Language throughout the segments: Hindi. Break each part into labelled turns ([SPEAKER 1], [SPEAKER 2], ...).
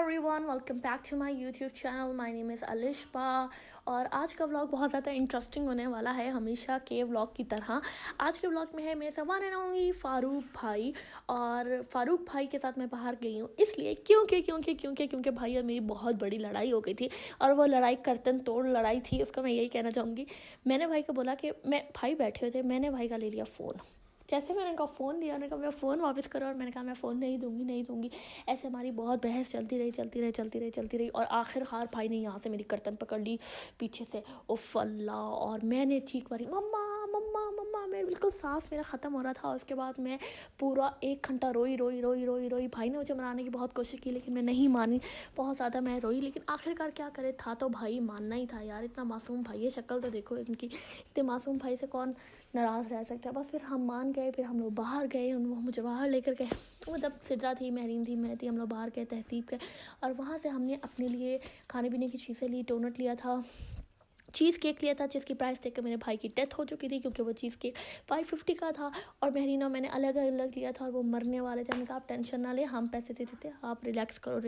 [SPEAKER 1] Everyone, welcome back to my YouTube channel. My name is Alisha और आज का व्लॉग बहुत ज़्यादा इंटरेस्टिंग होने वाला है, हमेशा के व्लॉग की तरह। आज के व्लॉग में है मेरे से वन एंड ओनली फ़ारूक भाई, और फ़ारूक भाई के साथ मैं बाहर गई हूँ इसलिए क्योंकि भाई और मेरी बहुत बड़ी लड़ाई हो गई थी, और वो लड़ाई कर्तन तोड़ लड़ाई थी। उसका मैं यही कहना चाहूँगी, मैंने भाई को बोला कि भाई बैठे हुए थे, मैंने भाई का ले लिया फ़ोन। जैसे मैंने उनका फ़ोन दिया, उन्होंने कहा मेरा फ़ोन वापस करो, और मैंने कहा मैं फ़ोन नहीं दूँगी। ऐसे हमारी बहुत बहस चलती रही और आखिरकार भाई ने यहाँ से मेरी गर्दन पकड़ ली पीछे से, उफ़ अल्लाह। और मैंने चीख मारी, मम्मा। मेरे बिल्कुल सांस मेरा ख़त्म हो रहा था। उसके बाद मैं पूरा 1 घंटा रोई। भाई ने मुझे मनाने की बहुत कोशिश की, लेकिन मैं नहीं मानी। बहुत ज़्यादा मैं रोई, लेकिन आखिरकार क्या करे, था तो भाई, मानना ही था यार। इतना मासूम भाई है, शक्ल तो देखो इनकी। इतने मासूम भाई से कौन नाराज़ रह सकता है। बस फिर हम मान गए, फिर हम लोग बाहर गए, वो मुझे बाहर लेकर गए। मतलब सिद्रा थी, महरीन थी, मैं थी, हम लोग बाहर गए, तहसीब गए, और वहाँ से हमने अपने लिए खाने पीने की चीज़ें ली। डोनट लिया था, चीज़ केक लिया था, जिसकी प्राइस देख कर मेरे भाई की डेथ हो चुकी थी, क्योंकि वो चीज़ केक 550 का था, और महरीना मैंने अलग लिया था, और वो मरने वाले थे। हमने कहा आप टेंशन ना ले, हम पैसे दे देते, आप रिलैक्स करो।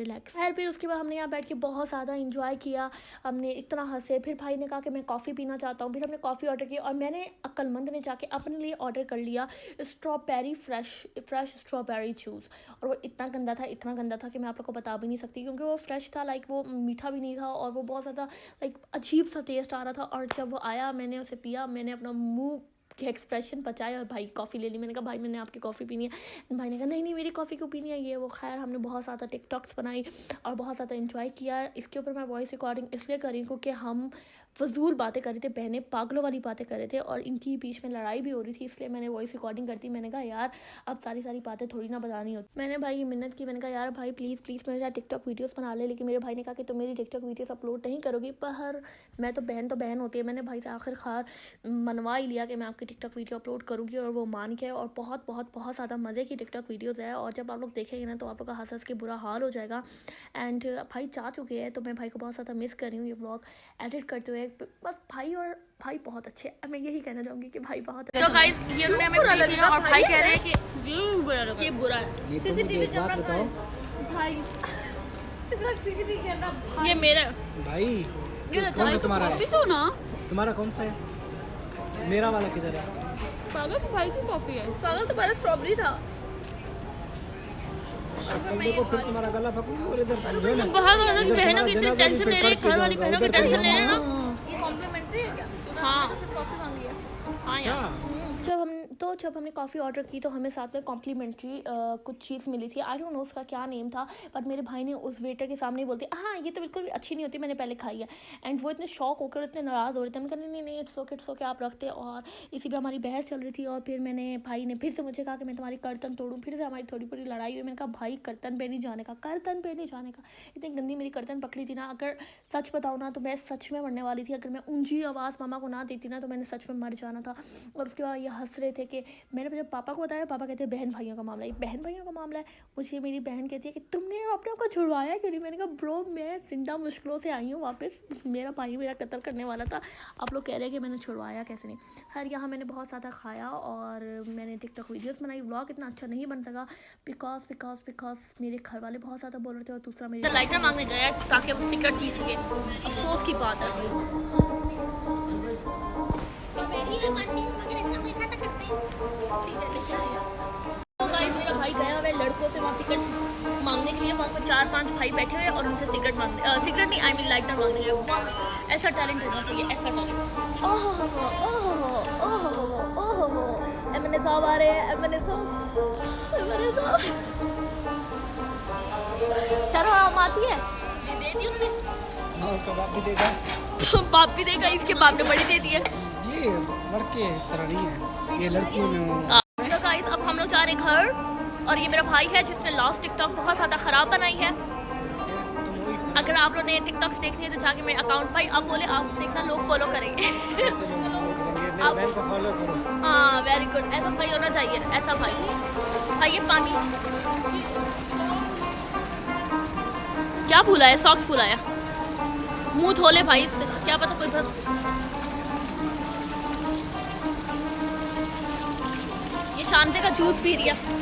[SPEAKER 1] फिर उसके बाद हमने यहाँ बैठ के बहुत ज़्यादा इंजॉय किया, हमने इतना हंसे। फिर भाई ने कहा कि मैं कॉफ़ी पीना चाहता हूँ, फिर हमने कॉफ़ी ऑर्डर की, और मैंने अक्लमंद ने जाके अपने लिए ऑर्डर कर लिया स्ट्रॉबेरी फ्रेश स्ट्रॉबेरी जूस। और वो इतना गंदा था कि मैं आप लोग को बता भी नहीं सकती, क्योंकि वो फ्रेश था, लाइक वो मीठा भी नहीं था, और वो बहुत ज़्यादा लाइक अजीब सा टेस्ट आ रहा था। और जब वो आया, मैंने उसे पिया, मैंने अपना मुंह के एक्सप्रेशन बचाए और भाई कॉफ़ी ले ली। मैंने कहा भाई मैंने आपकी कॉफ़ी पीनी है। भाई ने कहा नहीं मेरी कॉफ़ी क्यों पीनी है, ये वो। खैर हमने बहुत ज़्यादा टिकटॉक्स बनाई और बहुत ज़्यादा इंजॉय किया। इसके ऊपर मैं वॉइस रिकॉर्डिंग इसलिए कर रही हूँ क्योंकि हम फजूल बातें कर रहे थे, बहनें पागलों वाली बातें कर रहे थे, और इनकी बीच में लड़ाई भी हो रही थी, इसलिए मैंने वॉइस रिकॉर्डिंग कर दी। मैंने कहा यार अब सारी बातें थोड़ी ना बतानी होती। मैंने भाई की मिन्नत की, मैंने कहा यार भाई प्लीज़ मेरे साथ टिकटॉक वीडियोस बना ले। लेकिन मेरे भाई ने कहा कि तुम मेरी टिकटॉक वीडियोस अपलोड नहीं करोगी, पर मैं तो बहन होती है। मैंने भाई से आखिरकार मनवा ही लिया कि मैं आपकी टिकटॉक वीडियो अपलोड करूँगी, और वो मान के। और बहुत ज़्यादा मज़े की टिकटॉक वीडियोज़ है, और जब आप लोग देखेंगे ना तो आप लोग का हंस के बुरा हाल हो जाएगा। एंड भाई जा चुके हैं, तो मैं भाई को बहुत ज़्यादा मिस कर रही हूँ। ये व्लॉग एडिट करते हुए बस भाई बहुत अच्छे हैं, मैं यही कहना चाहूँगी कि भाई बहुत अच्छे। तो गाइस ये उन्होंने हमें बुरा लगा, और भाई कह रहे हैं कि ये बुरा है।
[SPEAKER 2] सीसीटीवी कैमरा बताओ
[SPEAKER 1] भाई
[SPEAKER 2] सीसीटीवी कैमरा
[SPEAKER 1] ये मेरा
[SPEAKER 2] भाई।
[SPEAKER 1] ये
[SPEAKER 2] कौन सा तुम्हारा
[SPEAKER 3] कॉफी
[SPEAKER 2] है?
[SPEAKER 3] तो ना
[SPEAKER 2] तुम्हारा कौन सा है? मेरा वाला किधर है?
[SPEAKER 3] पागल भाई की कॉफी है।
[SPEAKER 1] पागल, तुम्हारा स्ट्रॉबेरी था।
[SPEAKER 2] शक्ल देखो, फिर तुम्हारा गला पकड़ूंगा और इधर जो ना
[SPEAKER 1] बाहर वालों बहनों की इतनी टेंशन ले रही है, घर वाली बहनों की टेंशन ले रही है ना।
[SPEAKER 3] ये कॉम्प्लीमेंट्री है क्या?
[SPEAKER 1] हाँ।
[SPEAKER 3] तो सिर्फ कॉफी मांगी है।
[SPEAKER 1] हाँ यार,
[SPEAKER 2] अच्छा
[SPEAKER 1] जब हमने कॉफ़ी ऑर्डर की तो हमें साथ में कॉम्प्लीमेंट्री कुछ चीज़ मिली थी। आई डोंट नो उसका क्या नेम था, बट मेरे भाई ने उस वेटर के सामने बोलते हाँ ये तो बिल्कुल भी अच्छी नहीं होती, मैंने पहले खाई है। एंड वो इतने शॉक होकर इतने नाराज़ हो रहे थे। मैंने कहा नहीं इट्स ओके आप रखते। और इसी पर हमारी बहस चल रही थी, और फिर भाई ने फिर से मुझे कहा कि मैं तुम्हारी कर्तन तोड़ूँ। फिर से हमारी थोड़ी बड़ी लड़ाई हुई। मैंने कहा भाई कर्तन पे नहीं जाने का। इतनी गंदी मेरी कर्तन पकड़ी थी ना, अगर सच बताऊँ ना तो मैं सच में मरने वाली थी। अगर मैं ऊंची आवाज़ मामा को ना देती ना तो मैंने सच में मर जाना था। और उसके बाद ये हंस रहे थे कि मैंने जब पापा को बताया, पापा कहते हैं बहन भाइयों का मामला है। बहन भाइयों का मामला है। मुझे मेरी बहन कहती है कि तुमने अपने आपको छुड़वाया क्यों नहीं। मैंने कहा ब्रो मैं जिंदा मुश्किलों से आई हूँ वापस, मेरा भाई मेरा कत्ल करने वाला था, आप लोग कह रहे हैं कि मैंने छुड़वाया कैसे नहीं। खैर यहाँ मैंने बहुत ज़्यादा खाया, और मैंने टिकटॉक वीडियोज़ बनाई। व्लॉग इतना अच्छा नहीं बन सका बिकॉज मेरे घर वाले बहुत ज़्यादा बोल रहे थे, और दूसरा मेरे लाइटर मांगने गया ताकि वो सिगरेट पी सके। अफसोस की बात है। तो गाइस मेरा भाई गया हुआ है लड़कों से वहाँ सिगरेट मांगने के लिए। वहाँ पर 4-5 भाई बैठे हुए और उनसे सिगरेट नहीं आई मीन लाइटर मांगने गए। ऐसा टैलेंट होना चाहिए, ऐसा टैलेंट। ओह एमएनए साहब आ रहे हैं, एमएनए साहब शर्म आती है। दे दी उन्होंने।
[SPEAKER 2] हाँ उसका बाप भी देगा।
[SPEAKER 1] बाप भी देगा, इसके बाप ने बड़ी दे दी है।
[SPEAKER 2] ये लड़के इस तरह नहीं है, ये लड़कियों में।
[SPEAKER 1] तो गाइस अब हम लोग जा रहे हैं घर, और ये मेरा भाई है जिसने लास्ट टिकटॉक बहुत ज़्यादा ख़राब बनाई है। अगर आप लोगों ने टिकटॉक्स देखनी है तो जाके मेरे अकाउंट भाई आप बोले आप देखना, लोग फॉलो करेंगे। हाँ वेरी गुड, ऐसा भाई होना चाहिए, ऐसा भाई ये पानी क्या भूला है, सॉक्स भूला है, मुंह धोले भाई इससे, क्या पता कोई ये शानजे का जूस पी रही है।